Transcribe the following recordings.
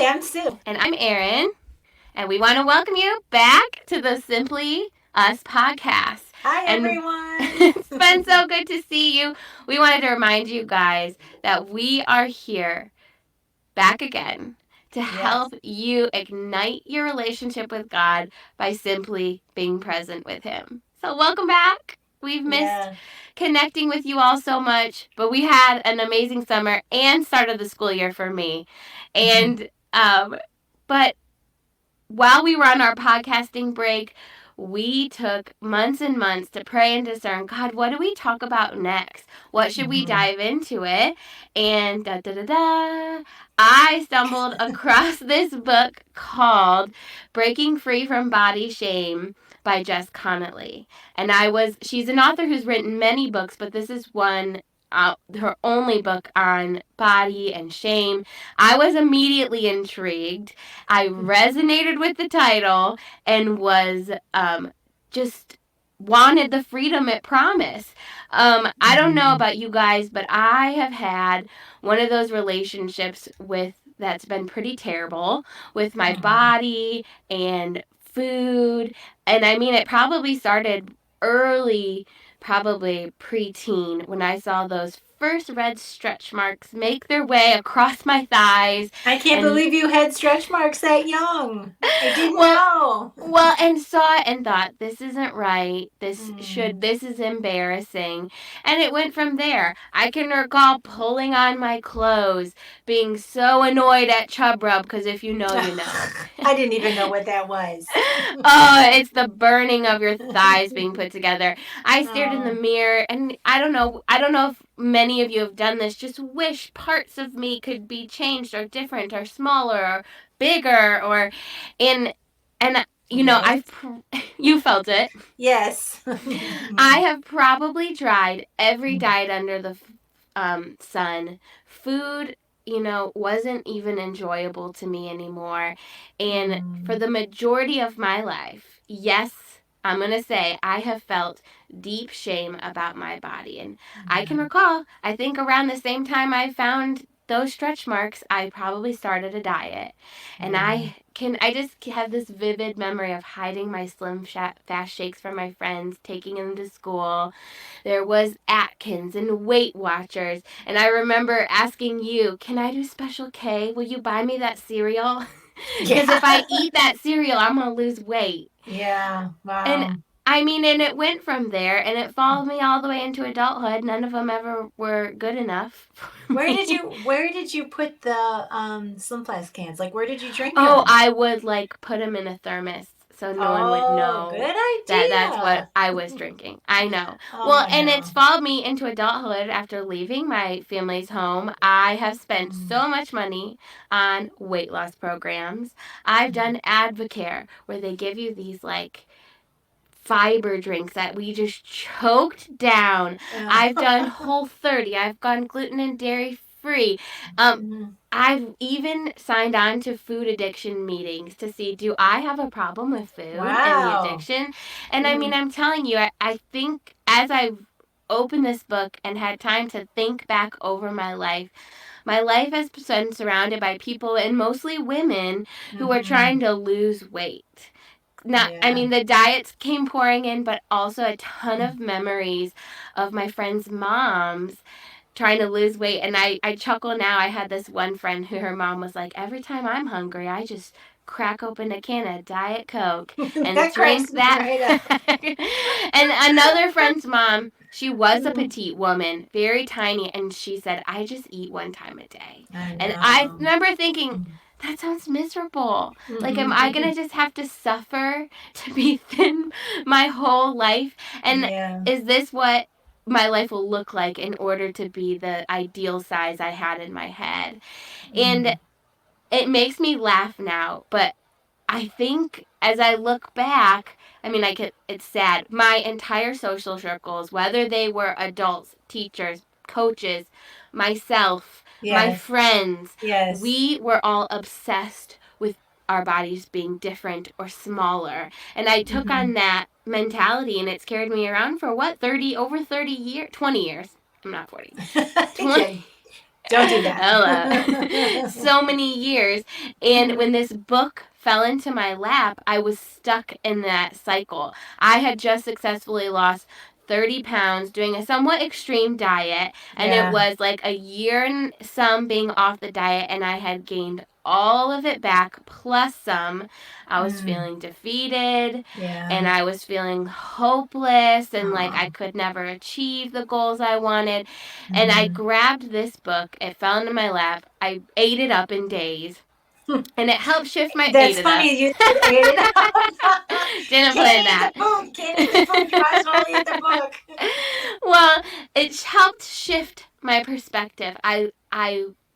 I'm Sue. And I'm Erin. And we want to welcome you back to the Simply Us podcast. Hi, And everyone. it's been so good to see you. We wanted to remind you guys that we are here back again to help you ignite your relationship with God by simply being present with Him. So, welcome back. We've missed connecting with you all so much, but we had an amazing summer and start of the school year for me. And, but while we were on our podcasting break, we took months and months to pray and discern, God, what do we talk about next? What should we dive into it? And I stumbled across this book called Breaking Free from Body Shame by Jess Connolly. And she's an author who's written many books, but this is her only book on body and shame. I was immediately intrigued. I resonated with the title and was just wanted the freedom it promised. I don't know about you guys, but I have had one of those relationships that's been pretty terrible with my body and food. And I mean, it probably started early, probably preteen, when I saw those first red stretch marks make their way across my thighs. I can't believe you had stretch marks that young. I didn't know. Well, and saw it and thought, this isn't right. This is embarrassing. And it went from there. I can recall pulling on my clothes, being so annoyed at Chub Rub, because if you know, you know. I didn't even know what that was. It's the burning of your thighs being put together. I stared in the mirror, and I don't know if many of you have done this, just wish parts of me could be changed or different or smaller or bigger and you know, you felt it. Yes. I have probably tried every diet under the sun. Food, you know, wasn't even enjoyable to me anymore. And for the majority of my life, yes, I'm going to say I have felt deep shame about my body. And I can recall, I think around the same time I found those stretch marks, I probably started a diet. And I just have this vivid memory of hiding my Slim Fast shakes from my friends, taking them to school. There was Atkins and Weight Watchers. And I remember asking you, can I do Special K? Will you buy me that cereal? Because if I eat that cereal, I'm going to lose weight. Yeah, wow. And I mean, and it went from there, and it followed me all the way into adulthood. None of them ever were good enough. Where did you put the Slim Fast cans? Like, where did you drink them? them? I would put them in a thermos so no one would know. Good idea. That's what I was drinking. I know. It's followed me into adulthood after leaving my family's home. I have spent so much money on weight loss programs. I've done Advocare, where they give you these fiber drinks that we just choked down. I've done Whole30. I've gone gluten and dairy free. I've even signed on to food addiction meetings to see, do I have a problem with food and the addiction? And I mean, I'm telling you, I think as I've opened this book and had time to think back over my life has been surrounded by people, and mostly women, who are trying to lose weight. I mean, the diets came pouring in, but also a ton of memories of my friends' moms trying to lose weight. And I chuckle now. I had this one friend who her mom was like, every time I'm hungry, I just crack open a can of Diet Coke and drink that. And another friend's mom, she was a petite woman, very tiny, and she said, I just eat one time a day. And I remember thinking, that sounds miserable. Like, am I going to just have to suffer to be thin my whole life? And is this what my life will look like in order to be the ideal size I had in my head? And it makes me laugh now, but I think as I look back, I mean, it's sad. My entire social circles, whether they were adults, teachers, coaches, myself, my friends, we were all obsessed with our bodies being different or smaller. And I took on that mentality, and it's carried me around for over 30 years, 20 years. I'm not 40. 20. Don't do Hello. that. So many years. And when this book fell into my lap, I was stuck in that cycle. I had just successfully lost 30 pounds doing a somewhat extreme diet, and it Yeah. was like a year and some being off the diet, and I had gained all of it back plus some. I was Mm. feeling defeated, and Yeah. I was feeling hopeless, and like I Oh. could never achieve the goals I wanted. And I Mm. grabbed this book. It fell into my lap. I ate it up in days, and it helped shift my ate That's it up. funny you said ate it up. Didn't put Can't in eat that. the food. Can't eat the food. You might as well eat the book. Well, it helped shift my perspective. I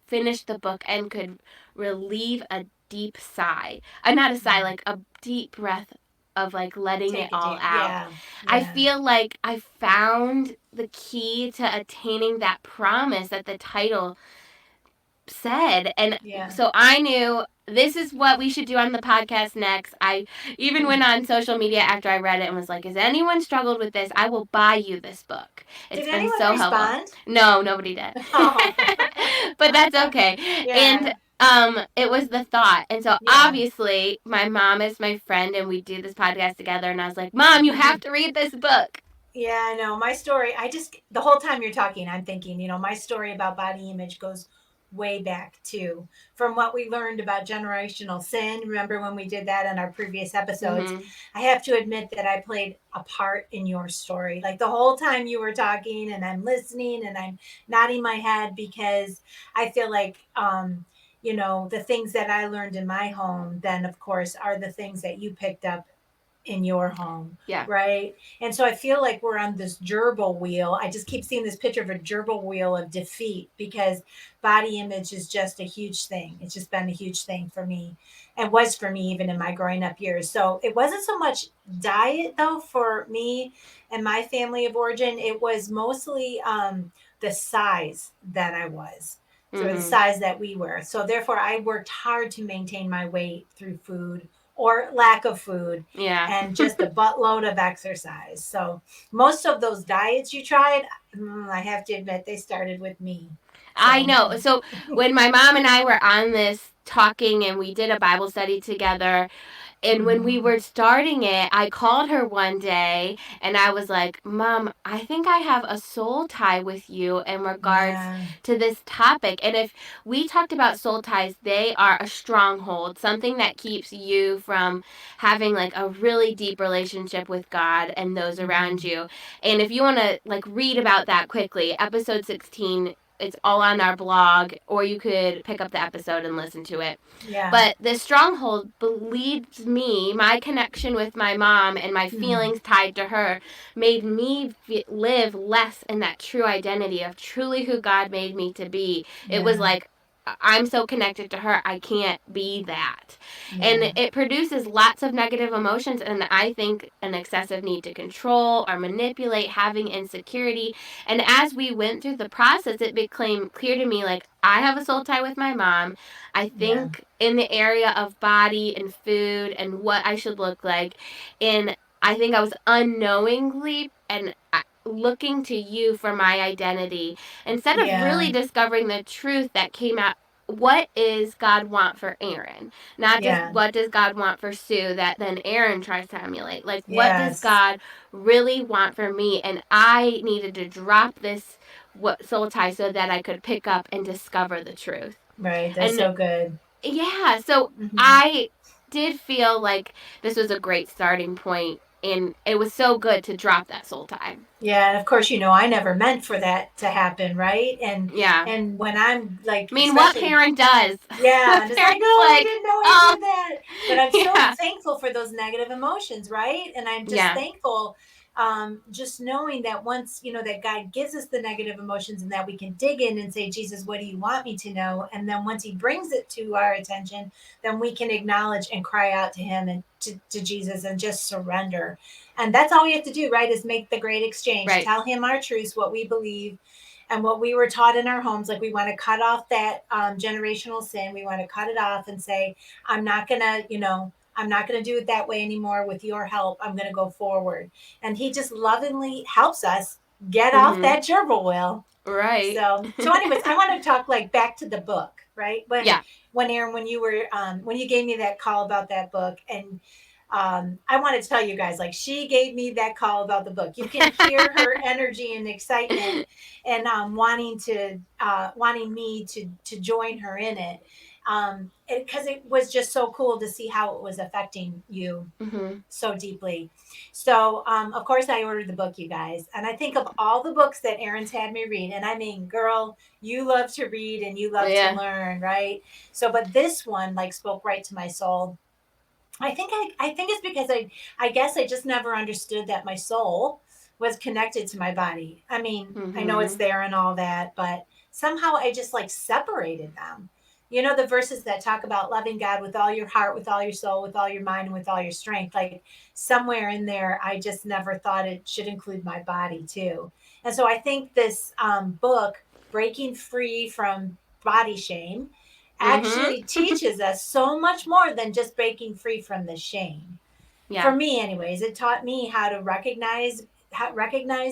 finished the book and could relieve a deep sigh. Not a sigh, like a deep breath of like letting it Take a all deep. out. Yeah. I Yeah. feel like I found the key to attaining that promise that the title said. And Yeah. so I knew this is what we should do on the podcast next. I even went on social media after I read it and was like, has anyone struggled with this? I will buy you this book. Did It's been anyone so helpful. respond? No, nobody did. Oh. But that's okay. And Yeah. it was the thought. And so Yeah. obviously my mom is my friend and we do this podcast together and I was like, Mom, you have to read this book. Yeah, I know. My story, the whole time you're talking, I'm thinking, my story about body image goes way back too, from what we learned about generational sin. Remember when we did that in our previous episodes? Mm-hmm. I have to admit that I played a part in your story. Like the whole time you were talking, and I'm listening and I'm nodding my head because I feel like, the things that I learned in my home, then of course, are the things that you picked up in your home, Yeah. right? And so I feel like we're on this gerbil wheel. I just keep seeing this picture of a gerbil wheel of defeat because body image is just a huge thing. It's just been a huge thing for me and was for me even in my growing up years. So it wasn't so much diet though for me and my family of origin. It was mostly the size that I was. Or the Mm-hmm. size that we were. So therefore I worked hard to maintain my weight through food or lack of food Yeah. and just a buttload of exercise. So most of those diets you tried, I have to admit, they started with me. I So know. So when my mom and I were on this talking and we did a Bible study together, and when we mhm. were starting it, I called her one day and I was like, Mom, I think I have a soul tie with you in regards Yeah, to this topic. And if we talked about soul ties, they are a stronghold, something that keeps you from having like a really deep relationship with God and those around hmm you. And if you want to like read about that quickly, episode 16, it's all on our blog, or you could pick up the episode and listen to it. yeah, But this stronghold believes me, my connection with my mom and my mm, feelings tied to her made me live less in that true identity of truly who God made me to be. It was yeah, like, I'm so connected to her, I can't be that. yeah, And it produces lots of negative emotions, and I think an excessive need to control or manipulate, having insecurity. And as we went through the process, it became clear to me like, I have a soul tie with my mom. I yeah, think in the area of body and food and what I should look like. And I think I was unknowingly and looking to you for my identity instead of yeah, really discovering the truth that came out. What is God want for Erin? Not just yeah, what does God want for Sue that then Erin tries to emulate. Like, what does yes, God really want for me? And I needed to drop this soul tie so that I could pick up and discover the truth. right. That's And so good. yeah, so hmm I did feel like this was a great starting point, and it was so good to drop that soul tie. Yeah, and of course, I never meant for that to happen, right? And Yeah. and when I'm like, I mean, what especially parent does? yeah, What and it's like, no, parent's I like, didn't know I oh, did that. But I'm so yeah, thankful for those negative emotions, right? And I'm just yeah, thankful, just knowing that once, that God gives us the negative emotions and that we can dig in and say, Jesus, what do you want me to know? And then once He brings it to our attention, then we can acknowledge and cry out to Him and to Jesus and just surrender. And that's all we have to do, right? Is make the great exchange, right. tell Him our truths, what we believe and what we were taught in our homes. Like we want to cut off that generational sin. We want to cut it off and say, I'm not gonna, I'm not gonna do it that way anymore. With your help, I'm gonna go forward. And He just lovingly helps us get off Mm-hmm. that gerbil wheel. Right. So anyways, I want to talk like back to the book, right? Yeah. When Erin, when you were when you gave me that call about that book, and I want to tell you guys, like she gave me that call about the book. You can hear her energy and excitement, and wanting me to join her in it, because it was just so cool to see how it was affecting you Mhm. so deeply. So, of course, I ordered the book, you guys. And I think of all the books that Erin's had me read, and I mean, girl, you love to read and you love to Yeah. learn, right? So, but this one like spoke right to my soul. I think it's because I guess I just never understood that my soul was connected to my body. I mean, I know it's Mhm. there and all that, but somehow I just like separated them. You know, the verses that talk about loving God with all your heart, with all your soul, with all your mind, and with all your strength. Like somewhere in there, I just never thought it should include my body too. And so I think this book, Breaking Free from Body Shame, Mhm. actually teaches us so much more than just breaking free from the shame. For Yeah. me anyways, it taught me how to recognize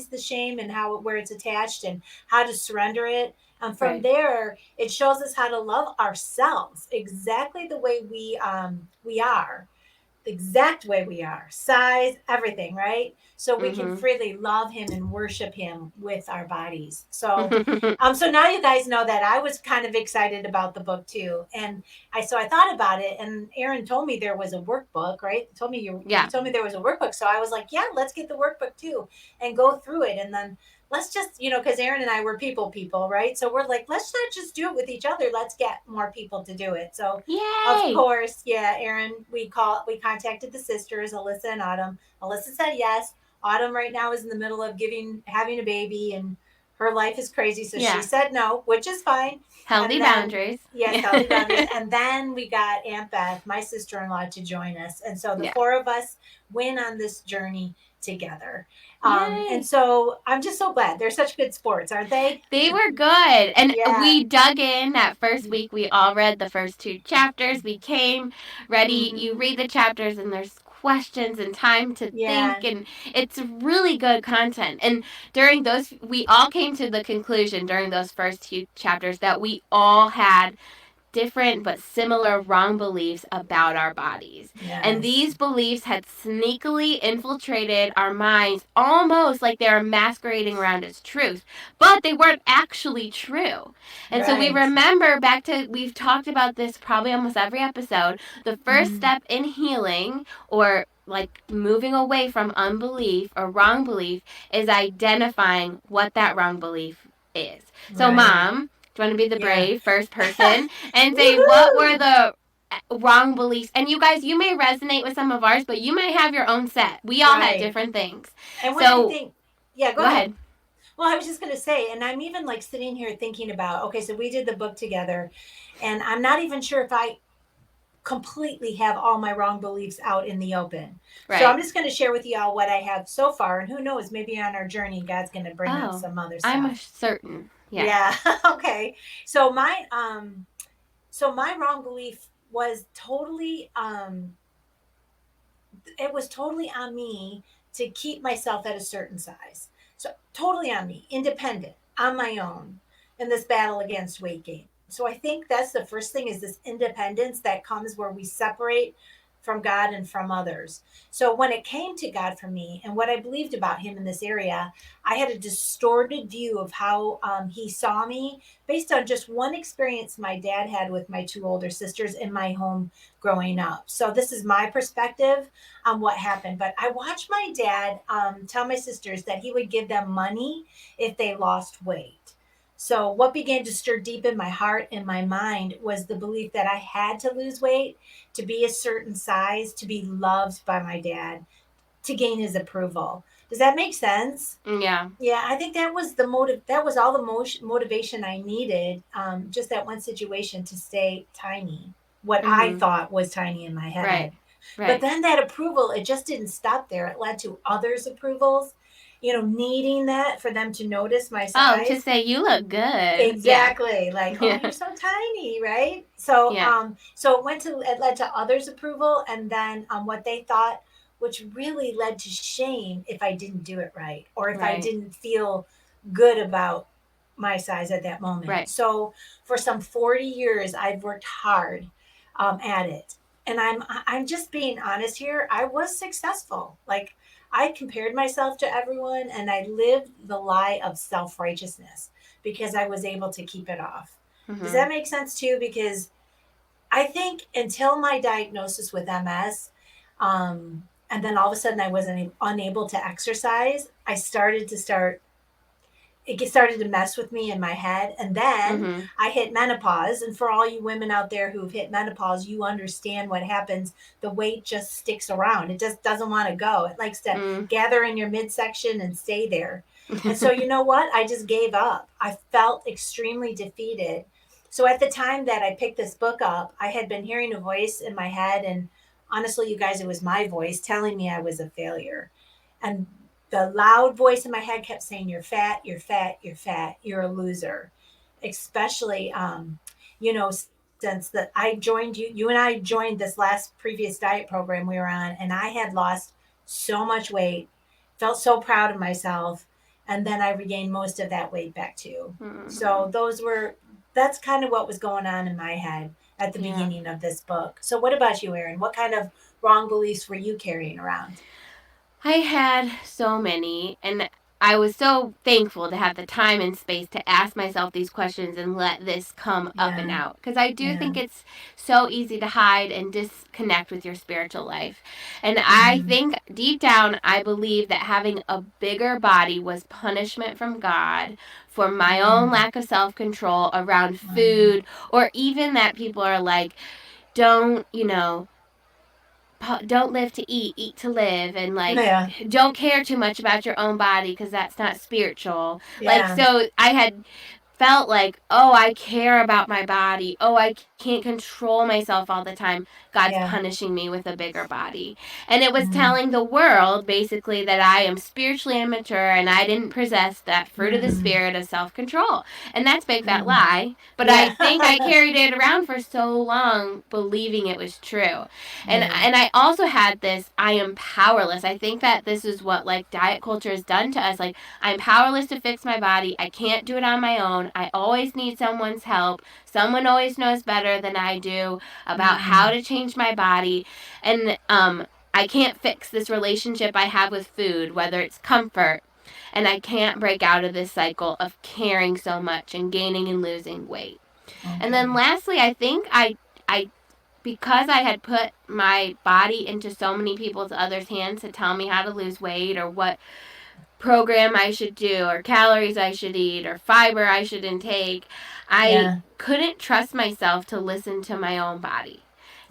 the shame and how where it's attached and how to surrender it. And from Right. there, it shows us how to love ourselves exactly the way we are, the exact way we are, size, everything, right? So we can Mhm. freely love him and worship him with our bodies. So now you guys know that I was kind of excited about the book too. And I thought about it, and Erin told me there was a workbook, right? Told me you Yeah. told me there was a workbook. So I was like, yeah, let's get the workbook too and go through it. And then let's just, because Erin and I were people, right? So we're like, let's not just do it with each other. Let's get more people to do it. So of Yay. course, yeah, Erin, we contacted the sisters, Alyssa and Autumn. Alyssa said yes. Autumn right now is in the middle of having a baby, and her life is crazy, so she Yeah. said no, which is fine. Healthy And then boundaries. yes, Yeah. healthy boundaries. And then we got Aunt Beth, my sister-in-law, to join us. And so the Yeah. four of us went on this journey together. And Yay. so I'm just so glad. They're such good sports, aren't they? They were good. And Yeah. we dug in that first week. We all read the first two chapters. We came ready. You Mm-hmm. read the chapters, and there's questions and time to think. Yeah. And it's really good content. And during those, we all came to the conclusion during those first few chapters that we all had different but similar wrong beliefs about our bodies. And Yes. these beliefs had sneakily infiltrated our minds almost like they were masquerading around as truth, but they weren't actually true. And so we Right. remember back to, we've talked about this probably almost every episode. The first Mm-hmm. step in healing, or like moving away from unbelief or wrong belief, is identifying what that wrong belief is. So, Right. mom, do you want to be the Yeah. brave first person and say what were Woohoo! the wrong beliefs? And you guys, you may resonate with some of ours, but you may have your own set. We all had Right. different things. And when I So think, yeah, go go ahead. ahead. Well, I was just going to say, and I'm even like sitting here thinking about, okay, so we did the book together, and I'm not even sure if I completely have all my wrong beliefs out in the open. So I'm Right. just going to share with y'all what I have so far, and who knows, maybe on our journey, God's going to bring up Oh, some other I'm a stuff. certain. Yeah. Yeah. Okay. So my wrong belief was totally it was totally on me to keep myself at a certain size. So totally on me, independent, on my own in this battle against weight gain. So I think that's the first thing is this independence that comes where we separate from God and from others. So when it came to God for me and what I believed about him in this area, I had a distorted view of how he saw me based on just one experience my dad had with my two older sisters in my home growing up. So this is my perspective on what happened. But I watched my dad tell my sisters that he would give them money if they lost weight. So, what began to stir deep in my heart and my mind was the belief that I had to lose weight to be a certain size, to be loved by my dad, to gain his approval. Does that make sense? Yeah. Yeah, I think that was the motive. That was all the motivation I needed. Just that one situation to stay tiny. What I Mhm. thought was tiny in my Right. head. But Right. then that approval, it just didn't stop there. It led to others' approvals, needing that for them to notice my Oh, to size. say you look good. Yeah. Exactly. Like, oh, you're Yeah. so tiny, right? So, Yeah. it led to others' approval, and then what they thought, which really led to shame if I didn't do it right, or if I Right. didn't feel good about my size at that moment. Right. So for some 40 years, I've worked hard at it. And I'm just being honest here. I was successful. Like I compared myself to everyone and I lived the lie of self-righteousness because I was able to keep it off. Does Mm-hmm. that make sense too? Because I think until my diagnosis with MS, and then all of a sudden I wasn't unable to exercise, it started to mess with me in my head. And then Mm-hmm. I hit menopause. And for all you women out there who've hit menopause, you understand what happens. The weight just sticks around. It just doesn't want to go. It likes to Mm. gather in your midsection and stay there. And so, you know what? I just gave up. I felt extremely defeated. So at the time that I picked this book up, I had been hearing a voice in my head. And honestly, you guys, it was my voice telling me I was a failure. And the loud voice in my head kept saying, "You're fat, you're fat, you're fat, you're a loser." Especially, you know, since that I joined you and I joined this last previous diet program we were on, and I had lost so much weight, felt so proud of myself, and then I regained most of that weight back too. Mm-hmm. So that's kind of what was going on in my head at the Yeah. beginning of this book. So what about you, Erin? What kind of wrong beliefs were you carrying around? I had so many, and I was so thankful to have the time and space to ask myself these questions and let this come up and Yeah, out. Because I do yeah. think it's so easy to hide and disconnect with your spiritual life. And I Mhm. think deep down, I believe that having a bigger body was punishment from God for my own Mm, lack of self control around wow. food, or even that people are like, don't, don't live to eat to live, and like Yeah, don't care too much about your own body because that's not spiritual. Like, yeah, so I had felt like, oh, I care about my body. Oh, I can't control myself all the time. God's yeah. punishing me with a bigger body. And it was Mm, telling the world basically that I am spiritually immature and I didn't possess that fruit of the mm, spirit of self control. And that's big fat mm. lie. But I think I Yeah. carried it around for so long believing it was true. And Yeah. and I also had this, I am powerless. I think that this is what like diet culture has done to us. Like, I'm powerless to fix my body. I can't do it on my own. I always need someone's help. Someone always knows better than I do about how Mhm. to change my body. And I can't fix this relationship I have with food, whether it's comfort. And I can't break out of this cycle of caring so much and gaining and losing weight. And then Okay. lastly, I think I because I had put my body into so many people's others' hands to tell me how to lose weight or what program I should do or calories I should eat or fiber I should intake, I Yeah. couldn't trust myself to listen to my own body.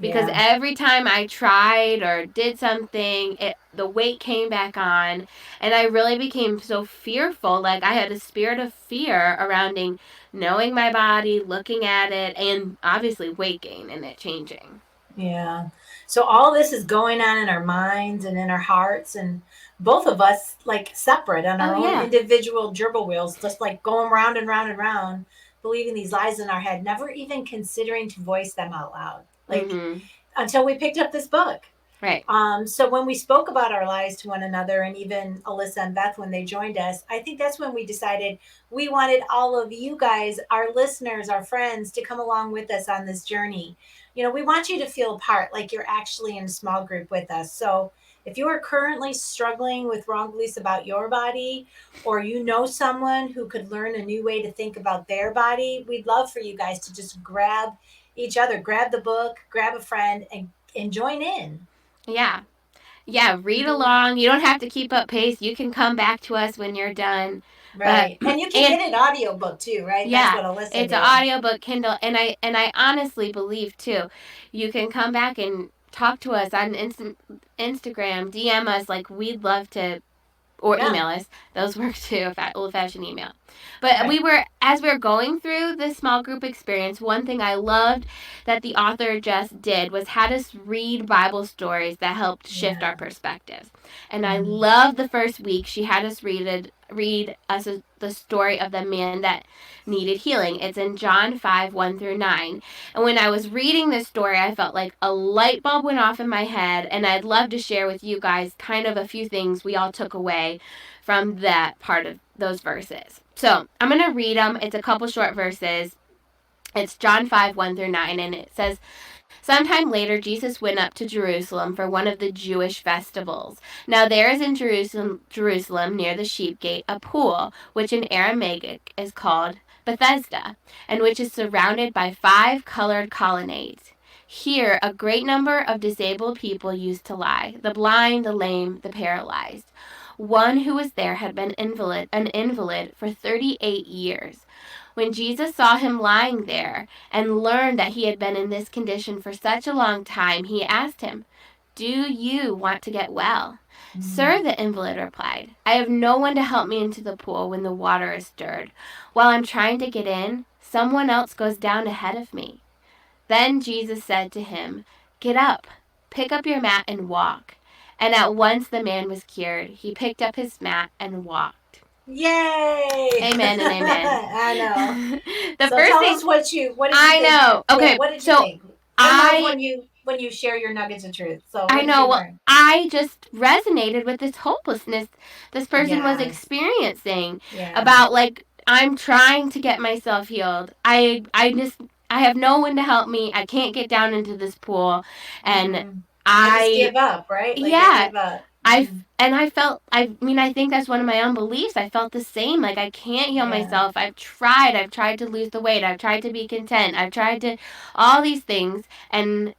Because Yeah. every time I tried or did something, the weight came back on, and I really became so fearful. Like, I had a spirit of fear surrounding knowing my body, looking at it, and obviously weight gain and it changing. Yeah. So all this is going on in our minds and in our hearts, and both of us like separate on Oh, our own yeah. individual gerbil wheels, just like going round and round and round, believing these lies in our head, never even considering to voice them out loud. Like Mm-hmm. until we picked up this book. Right. So when we spoke about our lives to one another, and even Alyssa and Beth when they joined us, I think that's when we decided we wanted all of you guys, our listeners, our friends, to come along with us on this journey. You know, we want you to feel a part, like you're actually in a small group with us. So if you are currently struggling with wrong beliefs about your body, or you know someone who could learn a new way to think about their body, we'd love for you guys to just grab each other, grab the book, grab a friend, and join in. Yeah. Yeah, read Mhm. along. You don't have to keep up pace. You can come back to us when you're done. But Right. And you can and get an audiobook too, right? That's yeah, what Alyssa it's an did. audiobook Kindle, and I honestly believe too, you can come back and talk to us on Instagram, DM us, like we'd love to, or Yeah. email us. Those work too, old fashioned email. But Right. as we were going through this small group experience, one thing I loved that the author just did was had us read Bible stories that helped shift our Yeah. perspectives. And I Mm. loved the first week she had us read us the story of the man that needed healing. It's in John 5 1 through 9. And when I was reading this story, I felt like a light bulb went off in my head. And I'd love to share with you guys kind of a few things we all took away from that part of those verses. So I'm going to read them. It's a couple short verses. It's John 5, 1 through 9, and it says, "Sometime later, Jesus went up to Jerusalem for one of the Jewish festivals. Now there is in Jerusalem near the sheep gate, a pool, which in Aramaic is called Bethesda, and which is surrounded by 5 colored colonnades. Here a great number of disabled people used to lie, the blind, the lame, the paralyzed. One who was there had been an invalid for 38 years. When Jesus saw him lying there and learned that he had been in this condition for such a long time, he asked him, 'Do you want to get well?' 'Sir,' the invalid replied, 'I have no one to help me into the pool when the water is stirred. While I'm trying to get in, someone else goes down ahead of me.' Then Jesus said to him, 'Get up, pick up your mat and walk.' And at once the man was cured. He picked up his mat and walked." Yay! Amen and amen. I know. The So first tell thing us what you what did you I think? know. Okay, Yeah, what did you so think? I love I when you share your nuggets of truth. So what I did you know. Well, learn? I just resonated with this hopelessness this person was Yes. experiencing Yeah. about, like, I'm trying to get myself healed. I have no one to help me. I can't get down into this pool, and I just I give up, right? Like I yeah, give up. I felt, I mean, I think that's one of my own beliefs. I felt the same. Like, I can't heal Yeah. myself. I've tried to lose the weight. I've tried to be content. I've tried to all these things, and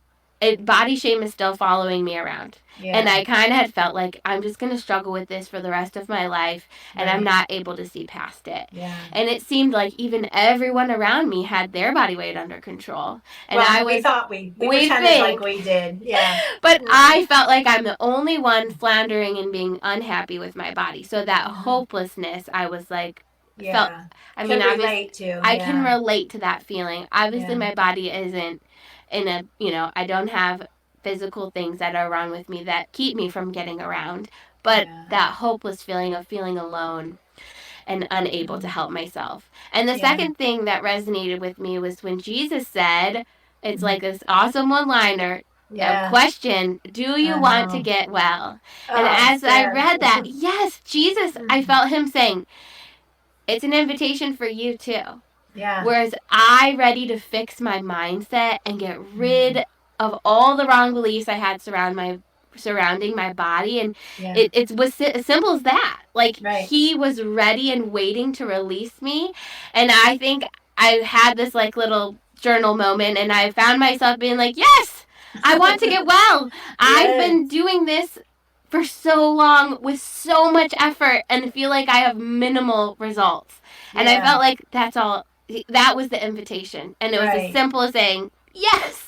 body shame is still following me around. Yeah. And I kind of had felt like I'm just going to struggle with this for the rest of my life, and I'm not able to see past it. Yeah. And it seemed like even everyone around me had their body weight under control. And Well, we thought we pretended like we did. Yeah. But I felt like I'm the only one floundering and being unhappy with my body. So that hopelessness, I was like, felt. I mean, relate to. I can relate to that feeling. Obviously, my body isn't in a, I don't have physical things that are wrong with me that keep me from getting around. But that hopeless feeling of feeling alone and unable to help myself. And the second thing that resonated with me was when Jesus said, it's like this awesome one-liner, question, "Do you want to get well?" And as I read that, yes, Jesus, I felt him saying, it's an invitation for you too. Yeah. Whereas I ready to fix my mindset and get rid of all the wrong beliefs I had surrounding my body, and it was as simple as that. Like, he was ready and waiting to release me, and I think I had this like little journal moment, and I found myself being like, yes, I want to get well. I've been doing this for so long with so much effort and feel like I have minimal results. And I felt like that's all. That was the invitation, and it was as simple as saying yes.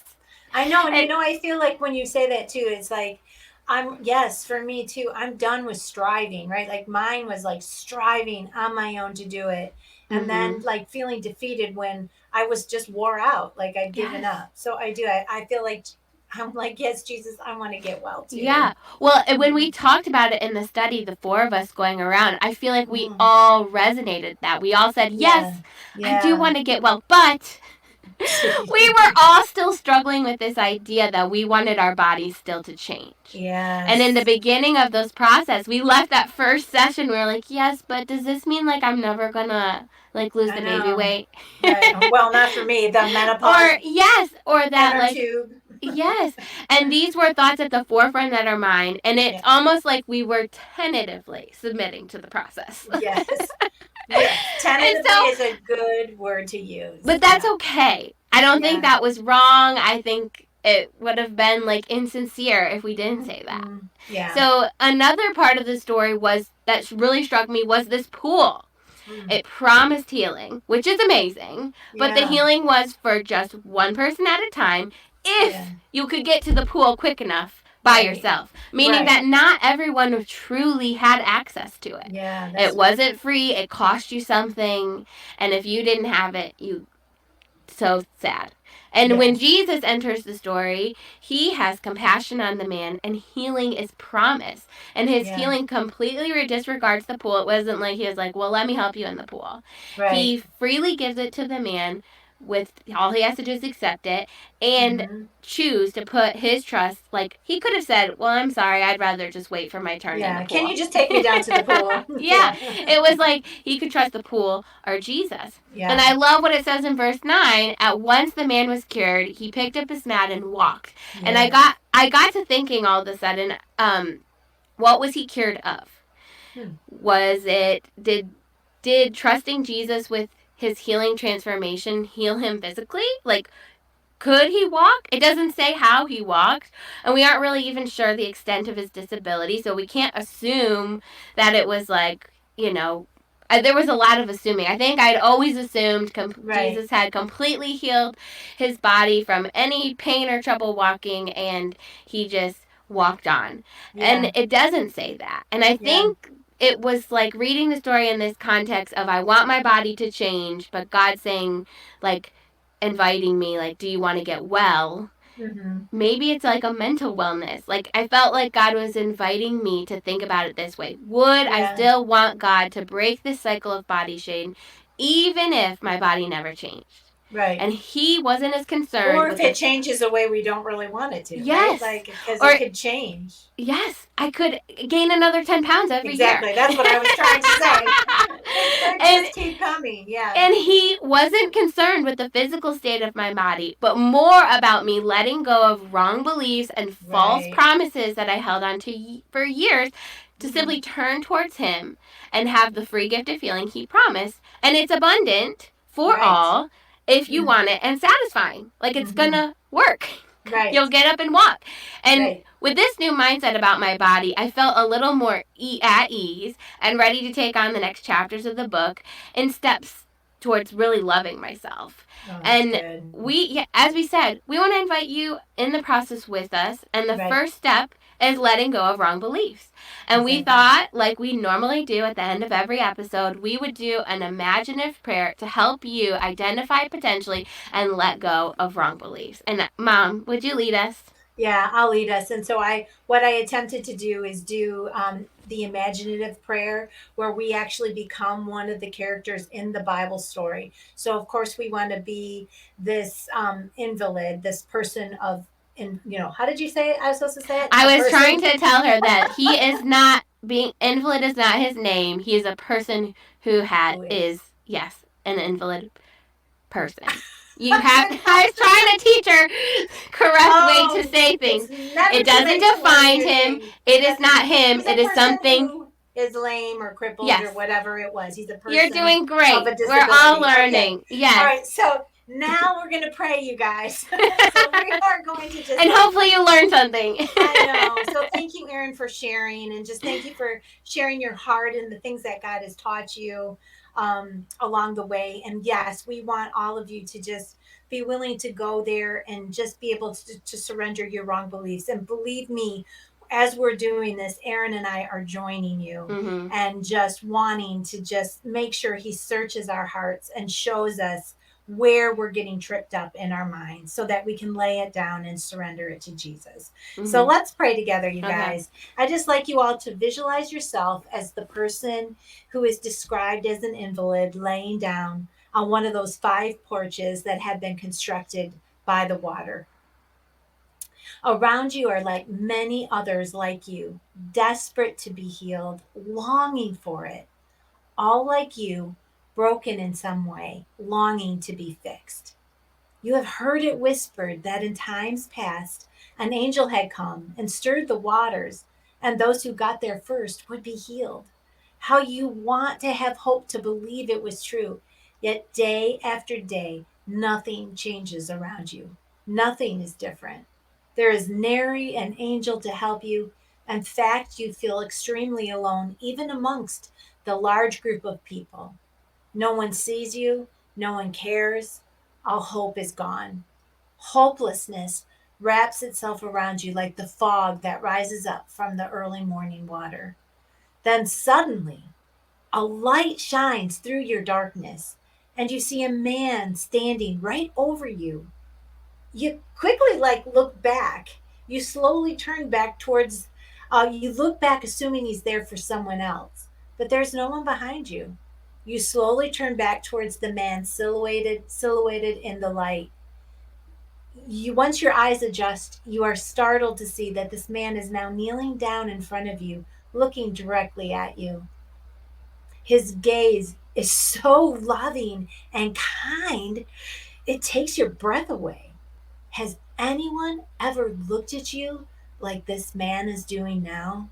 I know, and I feel like when you say that too, it's like for me too. I'm done with striving, right? Like mine was like striving on my own to do it, and then like feeling defeated when I was just wore out, like I'd given up. So I feel like I'm like, yes, Jesus, I want to get well too. Yeah. Well, when we talked about it in the study, the 4 of us going around, I feel like we all resonated that. We all said, yes, I do want to get well, but we were all still struggling with this idea that we wanted our bodies still to change. Yes. And in the beginning of those process, we left that first session, we were like, yes, but does this mean like I'm never gonna like lose the baby weight? Right. Well, not for me. The menopause. Or that like tube. Yes. And these were thoughts at the forefront of our mind, and it's almost like we were tentatively submitting to the process. Yes. Yes. Tentatively is a good word to use. But that's okay. I don't think that was wrong. I think it would have been like insincere if we didn't say that. Yeah. So another part of the story that really struck me was this pool. It promised healing, which is amazing, but the healing was for just one person at a time if you could get to the pool quick enough by yourself. Meaning that not everyone truly had access to it. Yeah, it wasn't free. It cost you something. And if you didn't have it, so sad. And when Jesus enters the story, he has compassion on the man, and healing is promised. And his healing completely disregards the pool. It wasn't like he was like, well, let me help you in the pool. He freely gives it to the man with all he has to do is accept it and Mm-hmm. choose to put his trust. Like, he could have said, well, I'm sorry, I'd rather just wait for my turn in the Yeah. Can pool. you just take me down to the pool? Yeah, Yeah. it was like he could trust the pool or Jesus. And Yeah. I love what it says in verse 9. At once the man was cured, he picked up his mat and walked. And I Yeah. got to thinking all of a sudden, what was he cured of? Hmm. Was it did trusting Jesus with his healing transformation heal him physically? Like, could he walk? It doesn't say how he walked, and we aren't really even sure the extent of his disability, so we can't assume that it was like, there was a lot of assuming. I think I'd always assumed Right. Jesus had completely healed his body from any pain or trouble walking, and he just walked on. And Yeah. it doesn't say that. And I Yeah. think it was like reading the story in this context of I want my body to change, but God saying, like, inviting me, like, do you want to get well? Mm-hmm. Maybe it's like a mental wellness. Like, I felt like God was inviting me to think about it this way. Would I Yeah. still want God to break this cycle of body shame even if my body never changed? Right. And he wasn't as concerned Or if with it the changes the way we don't really want it to, right? yes, Like, because or it could change. yes, I could gain another 10 pounds every year. Exactly. That's what I was trying to say. It could and just keep coming. Yeah. And he wasn't concerned with the physical state of my body, but more about me letting go of wrong beliefs and false Right. promises that I held on to for years to Mm-hmm. simply turn towards him and have the free gift of healing he promised. And it's abundant for Right. all if you Mm-hmm. want it and satisfying. Like, it's Mm-hmm. gonna work. Right. You'll get up and walk. And Right. with this new mindset about my body, I felt a little more at ease and ready to take on the next chapters of the book in steps towards really loving myself. Oh, that's And good. as we said, we want to invite you in the process with us. And the Right. first step is letting go of wrong beliefs. And we Exactly. thought, like we normally do at the end of every episode, we would do an imaginative prayer to help you identify potentially and let go of wrong beliefs. And Mom, would you lead us? Yeah, I'll lead us. And so what I attempted to do is do the imaginative prayer where we actually become one of the characters in the Bible story. So of course we want to be this invalid, this person of, how did you say it? I was supposed to say it? A I was trying person to tell her that he is not being invalid is not his name. He is a person who who is. is yes, an invalid person. You have Good I was help. trying to teach her correct way to Oh, say it's things. never It too doesn't late to learn define new him. things. It is That's not right. him. He's a It is person something. who is lame or crippled or Yes. whatever it was. He's a You're person doing of great. a We're all disability. Okay. learning. All Yes. right. So now we're going to pray, you guys. So we are going to just And like, hopefully you learn something. I know. So thank you, Erin, for sharing, and just thank you for sharing your heart and the things that God has taught you along the way. And yes, we want all of you to just be willing to go there and just be able to surrender your wrong beliefs. And believe me, as we're doing this, Erin and I are joining you Mm-hmm. and just wanting to just make sure He searches our hearts and shows us where we're getting tripped up in our minds so that we can lay it down and surrender it to Jesus. So Mm-hmm. let's pray together, you Okay. guys. I just like you all to visualize yourself as the person who is described as an invalid laying down on one of those 5 porches that had been constructed by the water. Around you are like many others like you, desperate to be healed, longing for it, all like you, broken in some way, longing to be fixed. You have heard it whispered that in times past an angel had come and stirred the waters, and those who got there first would be healed. How you want to have hope to believe it was true, yet day after day, nothing changes around you. Nothing is different. There is nary an angel to help you. In fact, you feel extremely alone, even amongst the large group of people. No one sees you, no one cares. All hope is gone. Hopelessness wraps itself around you like the fog that rises up from the early morning water. Then suddenly, a light shines through your darkness, and you see a man standing right over you. You quickly look back. You slowly turn back towards you look back assuming he's there for someone else, but there's no one behind you. You slowly turn back towards the man silhouetted in the light. Once your eyes adjust, you are startled to see that this man is now kneeling down in front of you, looking directly at you. His gaze is so loving and kind, it takes your breath away. Has anyone ever looked at you like this man is doing now?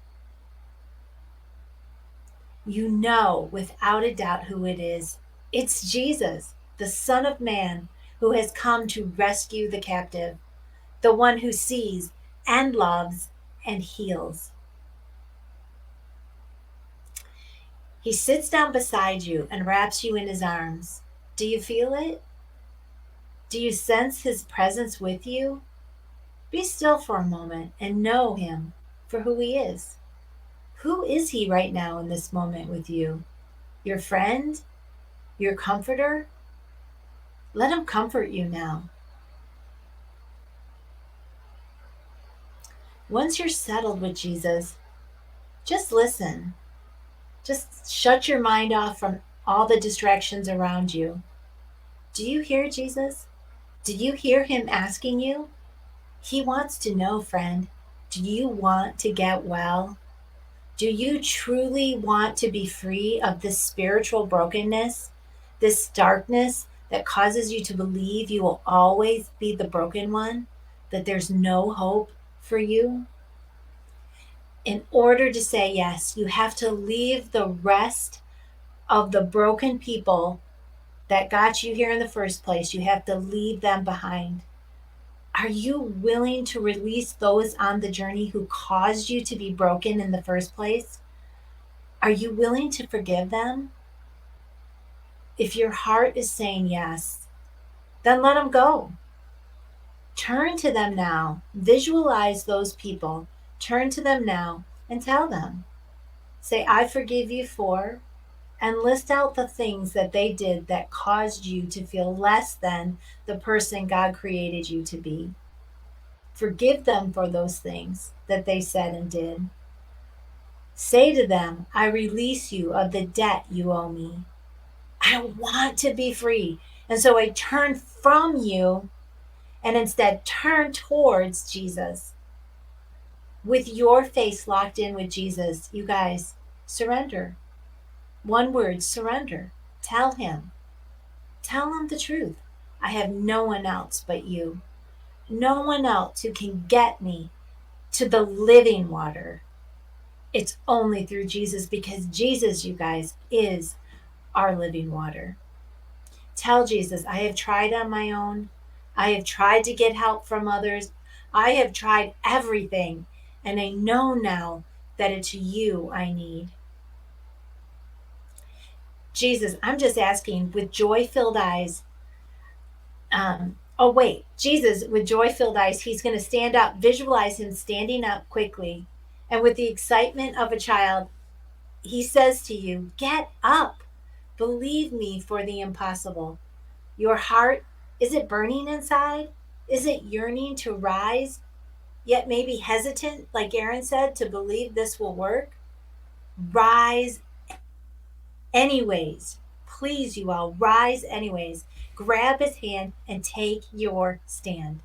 You know without a doubt who it is. It's Jesus, the Son of Man, who has come to rescue the captive, the one who sees and loves and heals. He sits down beside you and wraps you in his arms. Do you feel it? Do you sense his presence with you? Be still for a moment and know him for who he is. Who is he right now in this moment with you? Your friend? Your comforter? Let him comfort you now. Once you're settled with Jesus, just listen. Just shut your mind off from all the distractions around you. Do you hear Jesus? Do you hear him asking you? He wants to know, friend, do you want to get well? Do you truly want to be free of this spiritual brokenness, this darkness that causes you to believe you will always be the broken one, that there's no hope for you? In order to say yes, you have to leave the rest of the broken people that got you here in the first place. You have to leave them behind. Are you willing to release those on the journey who caused you to be broken in the first place? Are you willing to forgive them? If your heart is saying yes, then let them go. Turn to them now. Visualize those people. Turn to them now and tell them. Say, I forgive you for, and list out the things that they did that caused you to feel less than the person God created you to be. Forgive them for those things that they said and did. Say to them, I release you of the debt you owe me. I want to be free. And so I turn from you and instead turn towards Jesus. With your face locked in with Jesus, you guys, surrender. One word, surrender. Tell him. Tell him the truth. I have no one else but you. No one else who can get me to the living water. It's only through Jesus, because Jesus, you guys, is our living water. Tell Jesus, I have tried on my own. I have tried to get help from others. I have tried everything. And I know now that it's you I need. Jesus, I'm just asking with joy filled eyes. Oh, wait, Jesus, with joy filled eyes, he's going to stand up. Visualize him standing up quickly. And with the excitement of a child, he says to you, get up. Believe me for the impossible. Your heart, is it burning inside? Is it yearning to rise, yet maybe hesitant, like Erin said, to believe this will work? Rise anyways. Please, you all, rise anyways. Grab his hand and take your stand.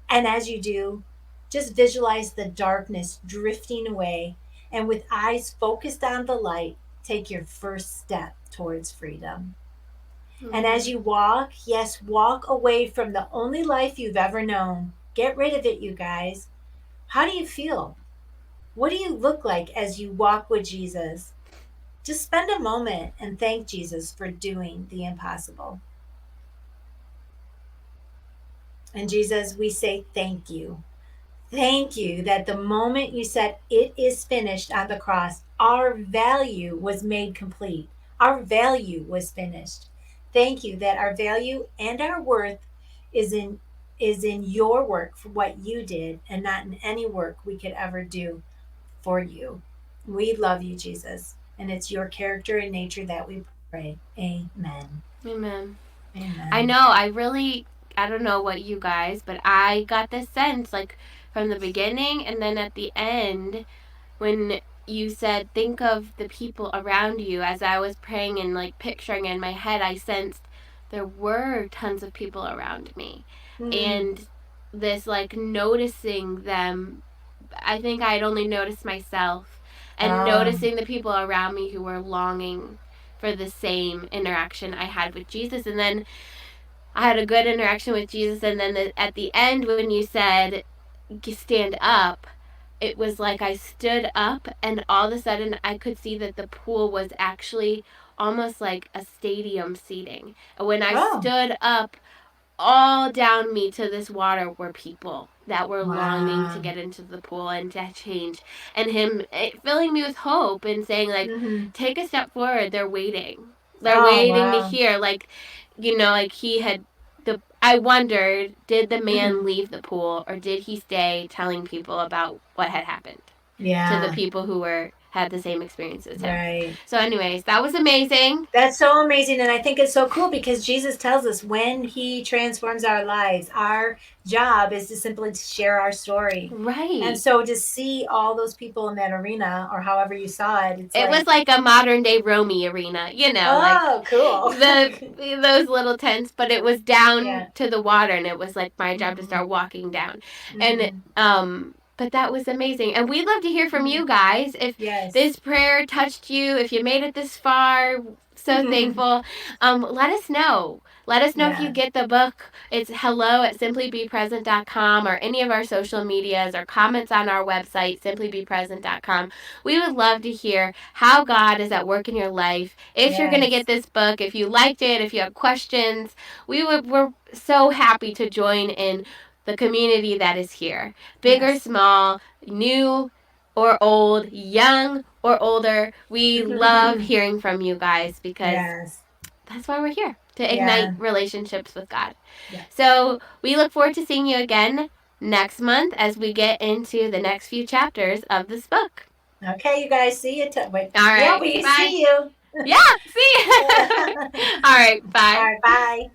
And as you do, just visualize the darkness drifting away, and with eyes focused on the light, take your first step towards freedom. And as you walk, yes, walk away from the only life you've ever known. Get rid of it, you guys. How do you feel? What do you look like as you walk with Jesus? Just spend a moment and thank Jesus for doing the impossible. And Jesus, we say thank you. Thank you that the moment you said it is finished on the cross, our value was made complete. Our value was finished. Thank you that our value and our worth is in your work, for what you did, and not in any work we could ever do for you. We love you, Jesus, and it's your character and nature that we pray. Amen. Amen. Amen. I know, I don't know what you guys, but I got this sense, like, from the beginning and then at the end, when you said, think of the people around you. As I was praying and like picturing in my head, I sensed there were tons of people around me. Mm. And this like noticing them, I think I had only noticed myself, and Um, noticing the people around me who were longing for the same interaction I had with Jesus. And then I had a good interaction with Jesus. And then at the end, when you said, stand up, it was like I stood up, and all of a sudden I could see that the pool was actually almost like a stadium seating. And when I oh, stood up, all down me to this water were people that were longing to wow. get into the pool and to change, and him filling me with hope and saying like, Hmm. take a step forward, they're Oh, waiting to wow. hear, like, like he had the I wondered, did the man Hmm. leave the pool, or did he stay telling people about what had happened to the Yeah, people who were had the same experience as him. right. So anyways, that was amazing. That's so amazing. And I think it's so cool because Jesus tells us when he transforms our lives, our job is to simply share our story. And Right. so to see all those people in that arena or however you saw it, it's It was like, like a modern day Romy arena, like oh, cool. those little tents, but it was down Yeah. to the water, and it was like my job to Hmm. start walking down. And Hmm. but that was amazing. And we'd love to hear from Hmm. you guys. If Yes. this prayer touched you, if you made it this far, so thankful. Let us know. Let us know if you Yeah. get the book. It's hello@simplybepresent.com, or any of our social medias, or comments on our website, simplybepresent.com. We would love to hear how God is at work in your life. If you're going to get Yes. this book, if you liked it, if you have questions, we're so happy to join in the community that is here. Big or Yes. small, new or old, young or older. We love hearing from you guys, because Yes. that's why we're here, to ignite Yeah. relationships with God. Yes. So we look forward to seeing you again next month as we get into the next few chapters of this book. Okay, you guys, see you. Wait. All Yeah, right. we Bye. see you. Yeah. See you. All All right. Bye. right. Bye.